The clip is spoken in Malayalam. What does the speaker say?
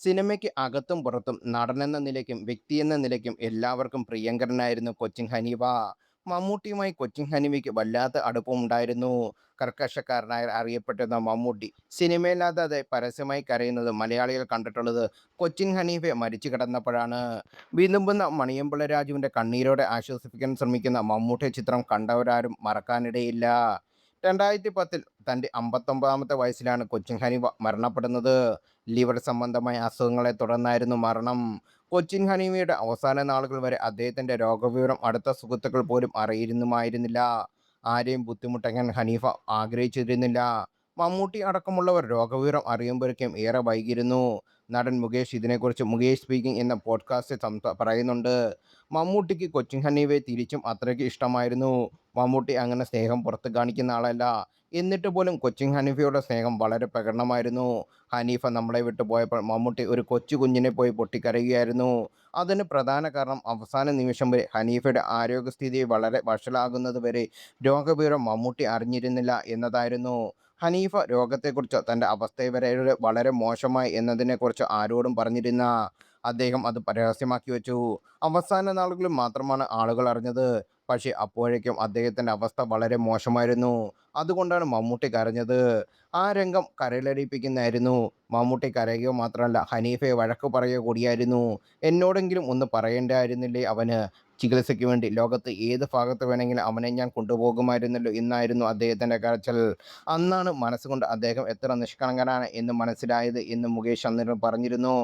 സിനിമയ്ക്ക് അകത്തും പുറത്തും നടനെന്ന നിലയ്ക്കും വ്യക്തിയെന്ന നിലയ്ക്കും എല്ലാവർക്കും പ്രിയങ്കരനായിരുന്നു കൊച്ചിൻ ഹനീഫ. മമ്മൂട്ടിയുമായി കൊച്ചിൻ ഹനീഫയ്ക്ക് വല്ലാത്ത അടുപ്പമുണ്ടായിരുന്നു. കർക്കശക്കാരനായി അറിയപ്പെട്ടിരുന്ന മമ്മൂട്ടി സിനിമയില്ലാതെ പരസ്യമായി കരയുന്നത് മലയാളികൾ കണ്ടിട്ടുള്ളത് കൊച്ചിൻ ഹനീഫ മരിച്ചു കിടന്നപ്പോഴാണ്. വിതുമ്പുന്ന മണിയമ്പിള്ള രാജുവിൻ്റെ കണ്ണീരോടെ ആശ്വസിപ്പിക്കാൻ ശ്രമിക്കുന്ന മമ്മൂട്ടി ചിത്രം കണ്ടവരാരും മറക്കാനിടയില്ല. 2010 തൻ്റെ 59ാമത്തെ വയസ്സിലാണ് കൊച്ചിൻ ഹനീഫ മരണപ്പെടുന്നത്. ലിവർ സംബന്ധമായ അസുഖങ്ങളെ തുടർന്നായിരുന്നു മരണം. കൊച്ചിൻ ഹനീഫയുടെ അവസാന നാളുകൾ വരെ അദ്ദേഹത്തിൻ്റെ രോഗവിവരം അടുത്ത സുഹൃത്തുക്കൾ പോലും അറിയുമായിരുന്നില്ല. ആരെയും ബുദ്ധിമുട്ടിക്കാൻ ഹനീഫ ആഗ്രഹിച്ചിരുന്നില്ല. മമ്മൂട്ടി അടക്കമുള്ളവർ രോഗവിവരം അറിയുമ്പോഴേക്കും ഏറെ വൈകിയിരുന്നു. നടൻ മുകേഷ് ഇതിനെക്കുറിച്ച് മുകേഷ് സ്പീക്കിംഗ് എന്ന പോഡ്കാസ്റ്റിൽ പറയുന്നുണ്ട്. മമ്മൂട്ടിക്ക് കൊച്ചിൻ ഹനീഫയെ തിരിച്ചും അത്രയ്ക്ക് ഇഷ്ടമായിരുന്നു. മമ്മൂട്ടി അങ്ങനെ സ്നേഹം പുറത്ത് കാണിക്കുന്ന ആളല്ല. എന്നിട്ട് പോലും കൊച്ചിൻ ഹനീഫയുടെ സ്നേഹം വളരെ പ്രകടമായിരുന്നു. ഹനീഫ നമ്മളെ വിട്ടു പോയപ്പോൾ മമ്മൂട്ടി ഒരു കൊച്ചു കുഞ്ഞിനെ പോയി പൊട്ടിക്കരയുകയായിരുന്നു. അതിന് പ്രധാന കാരണം അവസാന നിമിഷം വരെ ഹനീഫയുടെ ആരോഗ്യസ്ഥിതി വളരെ വഷളാകുന്നത് വരെ രോഗവിവരം മമ്മൂട്ടി അറിഞ്ഞിരുന്നില്ല എന്നതായിരുന്നു. ഹനീഫ രോഗത്തെക്കുറിച്ച് തൻ്റെ അവസ്ഥ വളരെ മോശമായി എന്നതിനെക്കുറിച്ച് ആരോടും പറഞ്ഞിരുന്ന അദ്ദേഹം അത് രഹസ്യമാക്കി വെച്ചു. അവസാന നാളുകളിൽ മാത്രമാണ് ആളുകൾ അറിഞ്ഞത്. പക്ഷേ അപ്പോഴേക്കും അദ്ദേഹത്തിൻ്റെ അവസ്ഥ വളരെ മോശമായിരുന്നു. അതുകൊണ്ടാണ് മമ്മൂട്ടി കരഞ്ഞത്. ആ രംഗം കരളലിയിപ്പിക്കുന്നതായിരുന്നു. മമ്മൂട്ടി കരയുക മാത്രമല്ല ഹനീഫയെ വഴക്ക് പറയുക കൂടിയായിരുന്നു. എന്നോടെങ്കിലും ഒന്ന് പറയേണ്ടായിരുന്നില്ലേ അവന്? ചികിത്സയ്ക്ക് വേണ്ടി ലോകത്ത് ഏത് ഭാഗത്ത് വേണമെങ്കിലും അവനെ ഞാൻ കൊണ്ടുപോകുമായിരുന്നല്ലോ എന്നായിരുന്നു അദ്ദേഹത്തിൻ്റെ കരച്ചിൽ. അന്നാണ് മനസ്സുകൊണ്ട് അദ്ദേഹം എത്ര നിഷ്കളങ്കനാണ് എന്ന് മനസ്സിലായത് എന്ന് മുകേഷ് അന്നേരം പറഞ്ഞിരുന്നു.